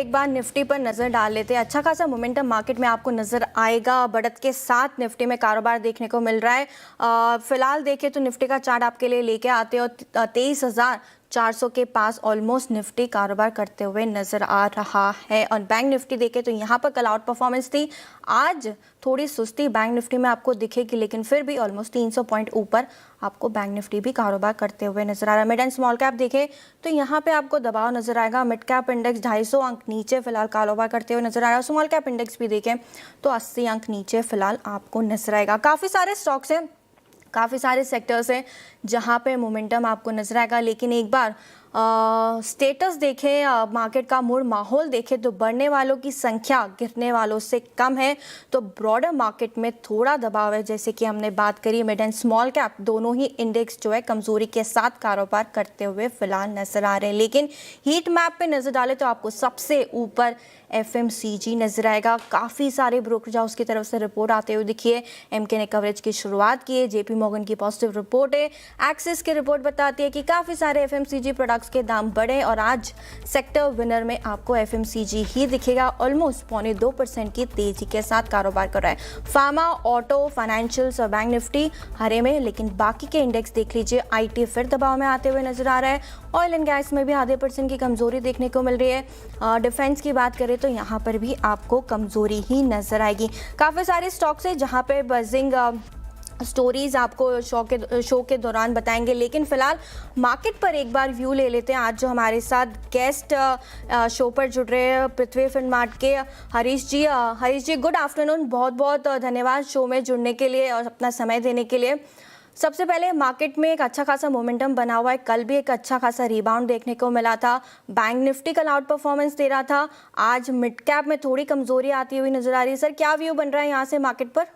एक बार निफ्टी पर नजर डाल लेते हैं। अच्छा खासा मोमेंटम मार्केट में आपको नजर आएगा। बढ़त के साथ निफ्टी में कारोबार देखने को मिल रहा है। फिलहाल देखें तो निफ्टी का चार्ट आपके लिए लेके आते हैं और 23,400 के पास ऑलमोस्ट निफ्टी कारोबार करते हुए नजर आ रहा है। और बैंक निफ्टी देखें तो यहाँ पर कल आउट परफॉर्मेंस थी, आज थोड़ी सुस्ती बैंक निफ्टी में आपको दिखेगी, लेकिन फिर भी ऑलमोस्ट 300 पॉइंट ऊपर आपको बैंक निफ्टी भी कारोबार करते हुए नजर आ रहा है। मिड एंड स्मॉल कैप देखें तो यहाँ पे आपको दबाव नजर आएगा। मिड कैप इंडेक्स 250 अंक नीचे फिलहाल कारोबार करते हुए नजर आ रहा है। स्मॉल कैप इंडेक्स भी देखें तो 80 अंक नीचे फिलहाल आपको नजर आएगा। काफ़ी सारे स्टॉक्स हैं, काफ़ी सारे सेक्टर्स हैं जहाँ पे मोमेंटम आपको नजर आएगा, लेकिन एक बार स्टेटस देखें, मार्केट का मूड माहौल देखें तो बढ़ने वालों की संख्या गिरने वालों से कम है। तो ब्रॉडर मार्केट में थोड़ा दबाव है, जैसे कि हमने बात करी। मिड एंड स्मॉल कैप दोनों ही इंडेक्स जो है कमजोरी के साथ कारोबार करते हुए फिलहाल नजर आ रहे हैं। लेकिन हीट मैप पे नजर डालें तो आपको सबसे ऊपर FMCG नजर आएगा। काफ़ी सारे ब्रोकरेज हाउस की तरफ से रिपोर्ट आते हुए दिखिए। MK ने कवरेज की शुरुआत की है। JP मॉर्गन की पॉजिटिव रिपोर्ट है। एक्सिस की रिपोर्ट बताती है कि काफ़ी सारे FMCG प्रोडक्ट्स के दाम बढ़े और आज सेक्टर विनर में आपको FMCG ही दिखेगा। ऑलमोस्ट 0.2% की तेजी के साथ कारोबार कर रहा है। फार्मा, ऑटो, फाइनेंशियल्स और बैंक निफ्टी हरे में, लेकिन बाकी के इंडेक्स देख लीजिए। IT फिर दबाव में आते हुए नजर आ रहा है। ऑयल एंड गैस में भी ½% की कमजोरी देखने को मिल रही है। डिफेंस की बात करें तो यहाँ पर भी आपको कमजोरी ही नजर आएगी। काफ़ी सारे स्टॉक्स है जहाँ पे बजिंग स्टोरीज आपको शो के दौरान बताएंगे, लेकिन फिलहाल मार्केट पर एक बार व्यू ले लेते हैं। आज जो हमारे साथ गेस्ट शो पर जुड़ रहे हैं पृथ्वी फिनमार्ट के हरीश जी गुड आफ्टरनून। बहुत बहुत धन्यवाद शो में जुड़ने के लिए और अपना समय देने के लिए। सबसे पहले मार्केट में एक अच्छा खासा मोमेंटम बना हुआ है। कल भी एक अच्छा खासा रिबाउंड देखने को मिला था। बैंक निफ्टी कल आउट परफॉर्मेंस दे रहा था। आज मिड कैप में थोड़ी कमजोरी आती हुई नजर आ रही है। सर, क्या व्यू बन रहा है यहाँ से मार्केट पर?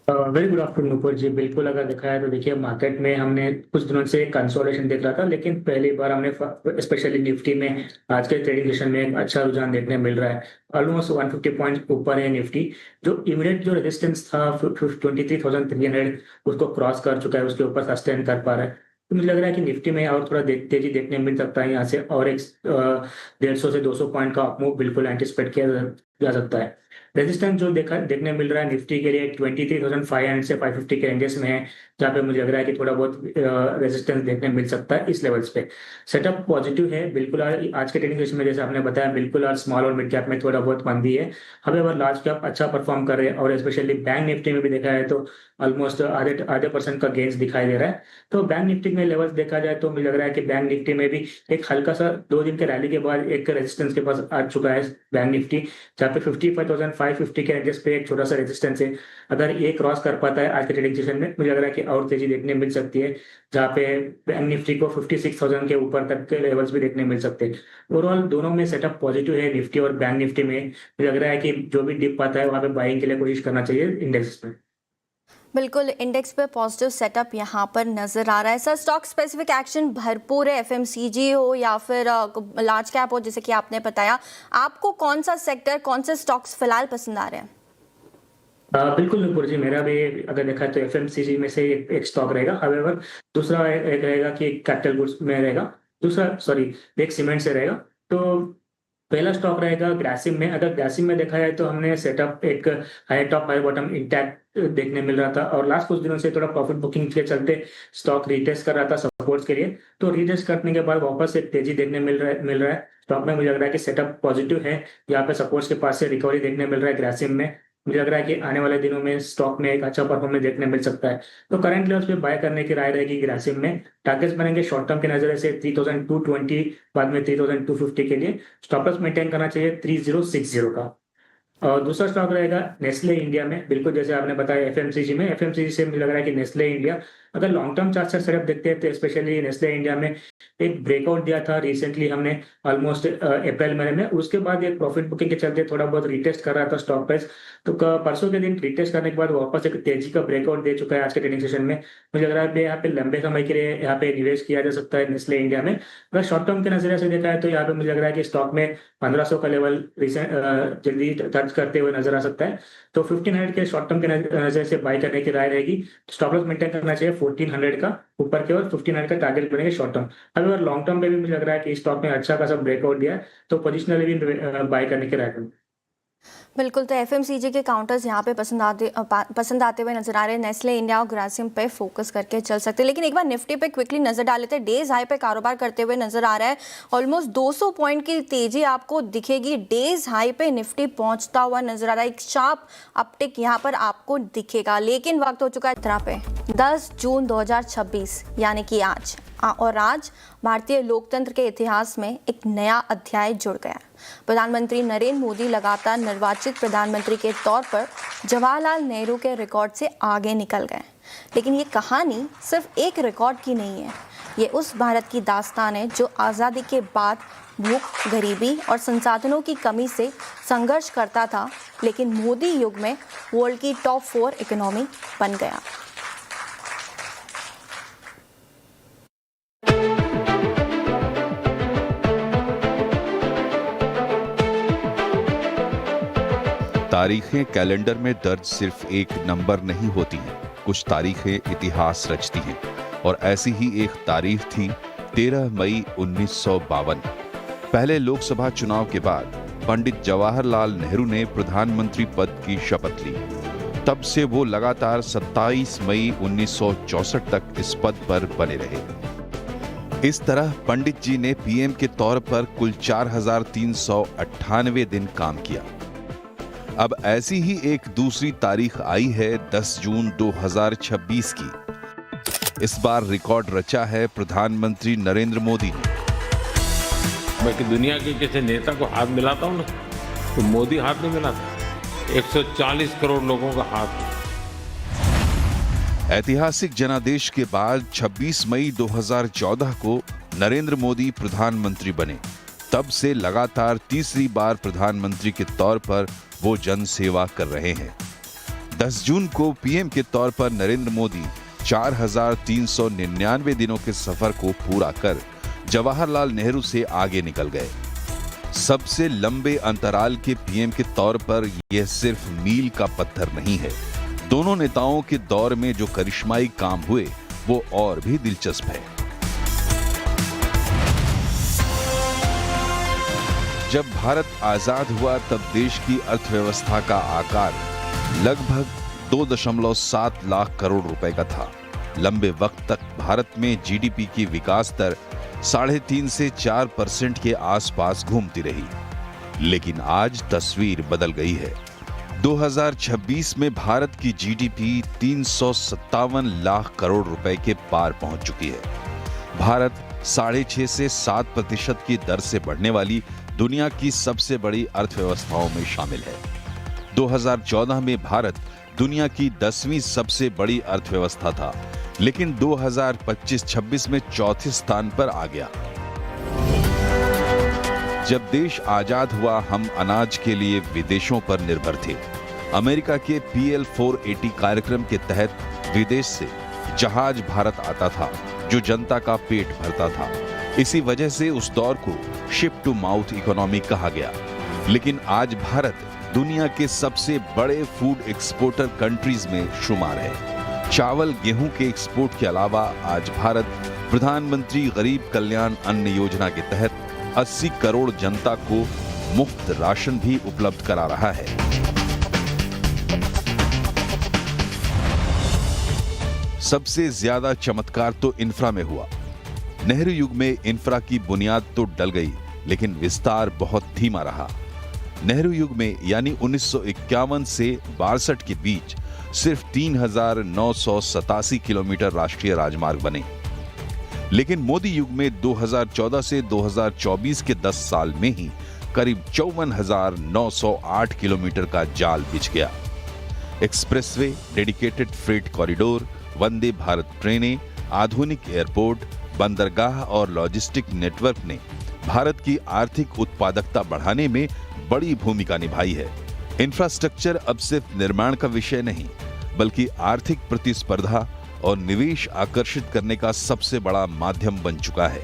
वेरी गुड आफ्टरनून नुपुर जी। बिल्कुल, अगर देखा है तो देखिए मार्केट में हमने कुछ दिनों से कंसोलिडेशन देख रहा था, लेकिन पहली बार हमने स्पेशली निफ्टी में आज के ट्रेडिंग सेशन में एक अच्छा रुझान देखने मिल रहा है। ऑलमोस्ट 150 पॉइंट ऊपर है निफ्टी। जो इमीडिएट जो रेजिस्टेंस था 23,300 उसको क्रॉस कर चुका है, उसके ऊपर सस्टेन कर पा रहा है। तो मुझे लग रहा है कि निफ्टी में और थोड़ा तेजी देखने मिल सकता है यहाँ से, और एक 150 से 200 पॉइंट का अपमूव बिल्कुल एंटिसिपेट किया जा सकता है। रेजिस्टेंस जो देखने मिल रहा है निफ्टी के लिए 23,500 से 550 के रेंजेस में है, जहाँ पे मुझे लग रहा है कि थोड़ा बहुत रेजिस्टेंस देखने मिल सकता है इस लेवल्स पे। सेटअप पॉजिटिव है बिल्कुल। आज के ट्रेडिंग सेशन में जैसे आपने बताया, बिल्कुल और स्मॉल और मिड कैप में थोड़ा बहुत मंदी है। हमें लार्ज कैप अच्छा परफॉर्म कर रहे हैं, और स्पेशली बैंक निफ्टी में भी देखा है तो ऑलमोस्ट आधे % का गेंस दिखाई दे रहा है। तो बैंक निफ्टी में लेवल्स देखा जाए तो मुझे लग रहा है कि बैंक निफ्टी में भी एक हल्का सा 2 दिन के रैली के बाद एक रेजिस्टेंस के पास आ चुका है बैंक निफ्टी, जहाँ पे 55,550 के रेंजेस पे एक छोटा सा रेजिस्टेंस है। अगर ये क्रॉस कर पाता है आज के ट्रेडिंग सेशन में, मुझे लग रहा है कि और तेजी देखने मिल सकती है, जहाँ पे बैंक निफ्टी को 56,000 के ऊपर तक के लेवल्स भी देखने मिल सकते हैं। ओवरऑल दोनों में सेटअप पॉजिटिव है निफ्टी और बैंक निफ्टी में। मुझे लग रहा है कि जो भी डिप पाता है वहां पे बाइंग के लिए कोशिश करना चाहिए इंडेक्स में। बिल्कुल, इंडेक्स पे पॉजिटिव सेटअप यहाँ पर नजर आ रहा है। सर, स्टॉक स्पेसिफिक एक्शन भरपूर है, FMCG हो या फिर लार्ज कैप हो, जैसे कि आपने बताया। आपको कौन सा सेक्टर, कौन से स्टॉक्स फिलहाल पसंद आ रहे हैं? बिल्कुल नुपुर जी, मेरा भी अगर देखा तो FMCG में से एक स्टॉक रहेगा। हावेवर दूसरा एक रहेगा कि कैपिटल गुड्स में रहेगा, दूसरा सॉरी एक सीमेंट से रहेगा। तो पहला स्टॉक रहेगा ग्रासिम में। अगर ग्रासिम में देखा जाए तो हमने सेटअप एक high top high bottom intact देखने मिल रहा था, और लास्ट कुछ दिनों से थोड़ा प्रॉफिट बुकिंग के चलते स्टॉक रीटेस्ट कर रहा था सपोर्ट्स के लिए। तो रीटेस्ट करने के बाद वापस एक तेजी देखने मिल रहा है स्टॉक में। मुझे लग रहा है कि सेटअप पॉजिटिव है, यहाँ पे सपोर्ट्स के पास से रिकवरी देखने मिल रहा है ग्रासिम में। मुझे लग रहा है कि आने वाले दिनों में स्टॉक में एक अच्छा परफॉर्मेंस देखने मिल सकता है। तो करंट लेवल्स पे बाय करने की राय रहेगी ग्रासिम में। टारगेट्स बनेंगे शॉर्ट टर्म के नजर से 3,220, बाद में 3,250 के लिए। स्टॉप लॉस मेंटेन करना चाहिए 3060 का। और दूसरा स्टॉक रहेगा नेस्ले इंडिया में। बिल्कुल जैसे आपने बताया FMCG में, FMCG से मुझे लग रहा है कि नेस्ले इंडिया, अगर लॉन्ग टर्म चार्ट से सेटअप देखते हैं तो स्पेशली नेस्ले इंडिया में एक ब्रेकआउट दिया था रिसेंटली हमने ऑलमोस्ट अप्रैल महीने में। उसके बाद एक प्रॉफिट बुकिंग के चलते थोड़ा बहुत रिटेस्ट कर रहा था स्टॉक प्राइस। तो परसों के दिन रिटेस्ट करने के बाद वापस एक तेजी का ब्रेकआउट दे चुका है आज के ट्रेडिंग सेशन में। मुझे लग रहा है यहाँ पे लंबे समय के लिए यहाँ पे निवेश किया जा सकता है नेस्ले इंडिया में। अगर शॉर्ट टर्म के नजरिए से देखा है तो यहाँ पे मुझे लग रहा है कि स्टॉक में 1500 का लेवल जल्दी टच करते हुए नजर आ सकता है। तो 1500 के शॉर्ट टर्म के नजर से बाय करने की राय रहेगी। स्टॉप लॉस मेंटेन करना चाहिए 1400 का ऊपर के और 1500 का टारगेट बनेगा शॉर्ट टर्म। अगर लॉन्ग टर्म पे भी मुझे लग रहा है कि स्टॉक ने अच्छा खासा ब्रेकआउट दिया है, तो पोजिशनली भी बाय करने की राय दूं। बिल्कुल, तो एफएमसीजी के काउंटर्स यहाँ पे पसंद आते हुए नजर आ रहे हैं। नेस्ले इंडिया और ग्रासिम पे फोकस करके चल सकते हैं। लेकिन एक बार निफ्टी पे क्विकली नजर डाल लेते हैं। डेज हाई पे कारोबार करते हुए नजर आ रहा है। ऑलमोस्ट 200 पॉइंट की तेजी आपको दिखेगी। डेज हाई पे निफ्टी पहुंचता हुआ नजर आ रहा है। एक शार्प अपटिक यहाँ पर आपको दिखेगा। लेकिन वक्त हो चुका है तरह पे 10 जून 2026 यानी कि आज और आज भारतीय लोकतंत्र के इतिहास में एक नया अध्याय जुड़ गया। प्रधानमंत्री नरेंद्र मोदी लगातार निर्वाचित प्रधानमंत्री के तौर पर जवाहरलाल नेहरू के रिकॉर्ड से आगे निकल गए। लेकिन ये कहानी सिर्फ एक रिकॉर्ड की नहीं है, ये उस भारत की दास्तान है जो आज़ादी के बाद भूख, गरीबी और संसाधनों की कमी से संघर्ष करता था, लेकिन मोदी युग में वर्ल्ड की टॉप 4 इकोनॉमी बन गया। तारीखें कैलेंडर में दर्ज सिर्फ एक नंबर नहीं होती हैं, कुछ तारीखें इतिहास रचती हैं। और ऐसी ही एक तारीख थी 13 मई 1952। पहले लोकसभा चुनाव के बाद पंडित जवाहरलाल नेहरू ने प्रधानमंत्री पद की शपथ ली। तब से वो लगातार 27 मई 1964 तक इस पद पर बने रहे। इस तरह पंडित जी ने पीएम के तौर पर कुल 4398 दिन काम किया। अब ऐसी ही एक दूसरी तारीख आई है 10 जून 2026 की। इस बार रिकॉर्ड रचा है प्रधानमंत्री नरेंद्र मोदी ने। मैं कि दुनिया के किसी नेता को हाथ मिलाता हूं ना, तो मोदी हाथ नहीं मिलाता। 140 करोड़ लोगों का हाथ। ऐतिहासिक जनादेश के बाद 26 मई 2014 को नरेंद्र मोदी प्रधानमंत्री बने। तब से लगातार तीसरी बार प्रधानमंत्री के तौर पर वो जन सेवा कर रहे हैं। 10 जून को पीएम के तौर पर नरेंद्र मोदी 4399 दिनों के सफर को पूरा कर जवाहरलाल नेहरू से आगे निकल गए। सबसे लंबे अंतराल के पीएम के तौर पर यह सिर्फ मील का पत्थर नहीं है। दोनों नेताओं के दौर में जो करिश्माई काम हुए वो और भी दिलचस्प है। जब भारत आजाद हुआ तब देश की अर्थव्यवस्था का आकार लगभग 2.7 लाख करोड़ रुपए का था। लंबे वक्त तक भारत में जीडीपी की विकास दर 3.5 से 4% के आसपास घूमती रही। लेकिन आज तस्वीर बदल गई है। 2026 में भारत की जीडीपी 357 लाख करोड़ रुपए के पार पहुंच चुकी है। भारत 6.5 से 7% की दर से बढ़ने वाली दुनिया की सबसे बड़ी अर्थव्यवस्थाओं में शामिल है। 2014 में भारत दुनिया की 10वीं सबसे बड़ी अर्थव्यवस्था था, लेकिन 2025-26 में चौथे स्थान पर आ गया। जब देश आजाद हुआ हम अनाज के लिए विदेशों पर निर्भर थे। अमेरिका के PL 480 कार्यक्रम के तहत विदेश से जहाज भारत आता था जो जनता का पेट भरता था। इसी वजह से उस दौर को शिप टू माउथ इकोनॉमी कहा गया। लेकिन आज भारत दुनिया के सबसे बड़े फूड एक्सपोर्टर कंट्रीज में शुमार है। चावल गेहूं के एक्सपोर्ट के अलावा आज भारत प्रधानमंत्री गरीब कल्याण अन्न योजना के तहत 80 करोड़ जनता को मुफ्त राशन भी उपलब्ध करा रहा है। सबसे ज्यादा चमत्कार तो इंफ्रा में हुआ। नेहरू युग में इंफ्रा की बुनियाद तो डल गई, लेकिन विस्तार बहुत धीमा रहा। नेहरू युग में यानी 1951 से 62 के बीच सिर्फ 3,987 किलोमीटर राष्ट्रीय राजमार्ग बने। लेकिन मोदी युग में 2014 से 2024 के 10 साल में ही करीब 54,908 किलोमीटर का जाल बिछ गया। Expressway, dedicated freight corridor, Vande Bharat ट्रेनें, आधुनिक एयरपोर्ट, बंदरगाह और लॉजिस्टिक नेटवर्क ने भारत की आर्थिक उत्पादकता बढ़ाने में बड़ी भूमिका निभाई है। इंफ्रास्ट्रक्चर अब सिर्फ निर्माण का विषय नहीं, बल्कि आर्थिक प्रतिस्पर्धा और निवेश आकर्षित करने का सबसे बड़ा माध्यम बन चुका है।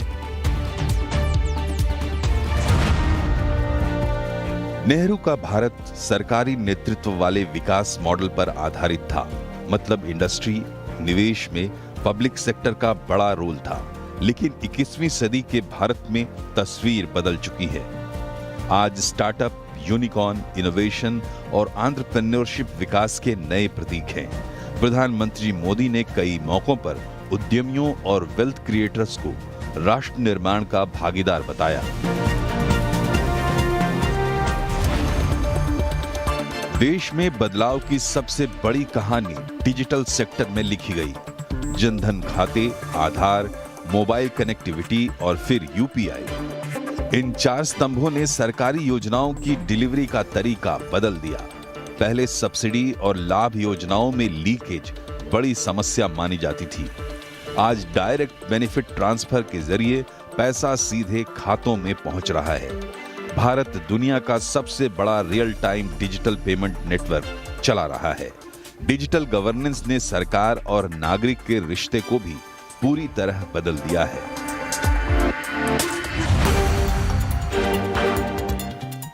नेहरू का भारत सरकारी नेतृत्व वाले विकास मॉडल पर आधारित था। मतलब इंडस्ट्री, निवेश में पब्लिक सेक्टर का बड़ा रोल था, लेकिन 21वीं सदी के भारत में तस्वीर बदल चुकी है। आज स्टार्टअप, यूनिकॉर्न, इनोवेशन और एंटरप्रेन्योरशिप विकास के नए प्रतीक हैं। प्रधानमंत्री मोदी ने कई मौकों पर उद्यमियों और वेल्थ क्रिएटर्स को राष्ट्र निर्माण का भागीदार बताया। देश में बदलाव की सबसे बड़ी कहानी डिजिटल सेक्टर में लिखी गई। जनधन खाते, आधार, मोबाइल कनेक्टिविटी और फिर यूपीआई, इन 4 स्तंभों ने सरकारी योजनाओं की डिलीवरी का तरीका बदल दिया। पहले सब्सिडी और लाभ योजनाओं में लीकेज बड़ी समस्या मानी जाती थी। आज डायरेक्ट बेनिफिट ट्रांसफर के जरिए पैसा सीधे खातों में पहुंच रहा है। भारत दुनिया का सबसे बड़ा real time digital payment network चला रहा है। डिजिटल गवर्नेंस ने सरकार और नागरिक के रिश्ते को भी पूरी तरह बदल दिया है।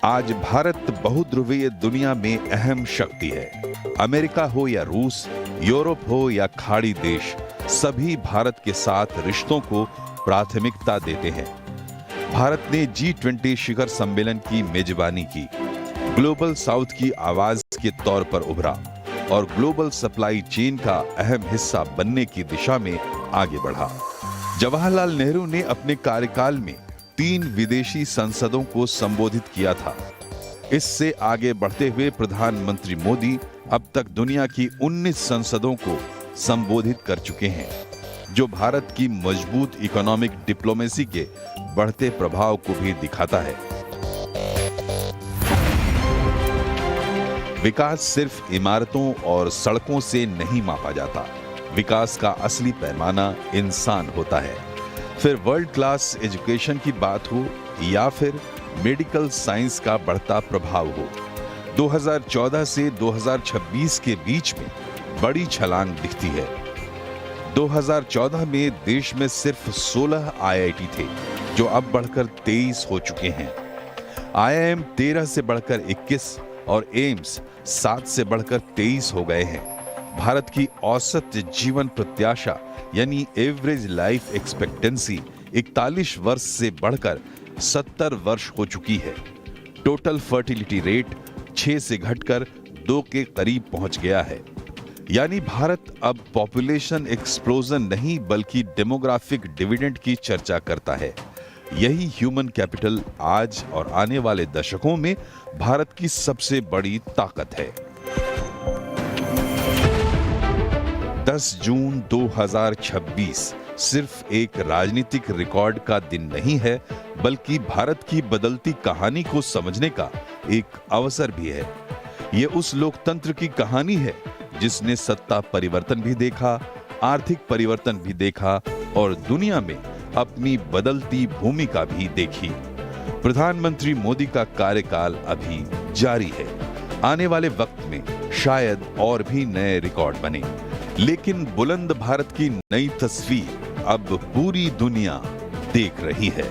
आज भारत बहुध्रुवीय दुनिया में अहम शक्ति है। अमेरिका हो या रूस, यूरोप हो या खाड़ी देश, सभी भारत के साथ रिश्तों को प्राथमिकता देते हैं। भारत ने G20 शिखर सम्मेलन की मेजबानी की, ग्लोबल साउथ की आवाज के तौर पर उभरा और ग्लोबल सप्लाई चेन का अहम हिस्सा बनने की दिशा में आगे बढ़ा। जवाहरलाल नेहरू ने अपने कार्यकाल में 3 विदेशी संसदों को संबोधित किया था। इससे आगे बढ़ते हुए प्रधानमंत्री मोदी अब तक दुनिया की 19 संसदों को संबोधित कर चुके हैं, जो भारत की मजबूत इकोनॉमिक डिप्लोमेसी के बढ़ते प्रभाव को भी दिखाता है। विकास सिर्फ इमारतों और सड़कों से नहीं मापा जाता। विकास का असली पैमाना इंसान होता है। फिर वर्ल्ड क्लास एजुकेशन की बात हो या फिर मेडिकल साइंस का बढ़ता प्रभाव हो। 2014 से 2026 के बीच में बड़ी छलांग दिखती है। 2014 में देश में सिर्फ 16 IIT थे, जो अब बढ़कर 23 हो चुके हैं। IIM 13 से बढ़कर 21 और एम्स 7 से बढ़कर 23 हो गए हैं। भारत की औसत जीवन प्रत्याशा यानी एवरेज लाइफ एक्सपेक्टेंसी 41 वर्ष से बढ़कर 70 वर्ष हो चुकी है। टोटल फर्टिलिटी रेट 6 से घटकर 2 के करीब पहुंच गया है। यानी भारत अब पॉपुलेशन एक्सप्लोजन नहीं बल्कि डेमोग्राफिक डिविडेंड की चर्चा करता है। यही ह्यूमन कैपिटल आज और आने वाले दशकों में भारत की सबसे बड़ी ताकत है। 10 जून 2026 सिर्फ एक राजनीतिक रिकॉर्ड का दिन नहीं है, बल्कि भारत की बदलती कहानी को समझने का एक अवसर भी है। ये उस लोकतंत्र की कहानी है जिसने सत्ता परिवर्तन भी देखा, आर्थिक परिवर्तन भी देखा और दुनिया में अपनी बदलती भूमिका भी देखी। प्रधानमंत्री मोदी का कार्यकाल अभी जारी है। आने वाले वक्त में शायद और भी नए रिकॉर्ड बने, लेकिन बुलंद भारत की नई तस्वीर अब पूरी दुनिया देख रही है।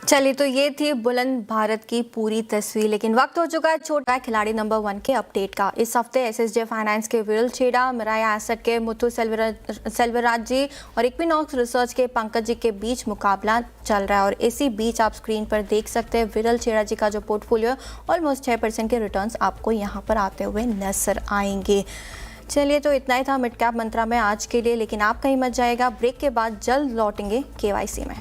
चलिए, तो ये थी बुलंद भारत की पूरी तस्वीर। लेकिन वक्त हो चुका है छोटा खिलाड़ी नंबर 1 के अपडेट का। इस हफ्ते SSJ फाइनेंस के विरल छेड़ा, मिराया एसेट के मुथु सेल्वराज जी और इक्विनॉक्स रिसर्च के पंकज जी के बीच मुकाबला चल रहा है। और इसी बीच आप स्क्रीन पर देख सकते हैं विरल छेड़ा जी का जो पोर्टफोलियो ऑलमोस्ट 6% के रिटर्न्स आपको यहाँ पर आते हुए नजर आएंगे। चलिए, तो इतना ही था मिड कैप मंत्रा में आज के लिए, लेकिन आप कहीं मत जाएगा। ब्रेक के बाद जल्द लौटेंगे KYC में।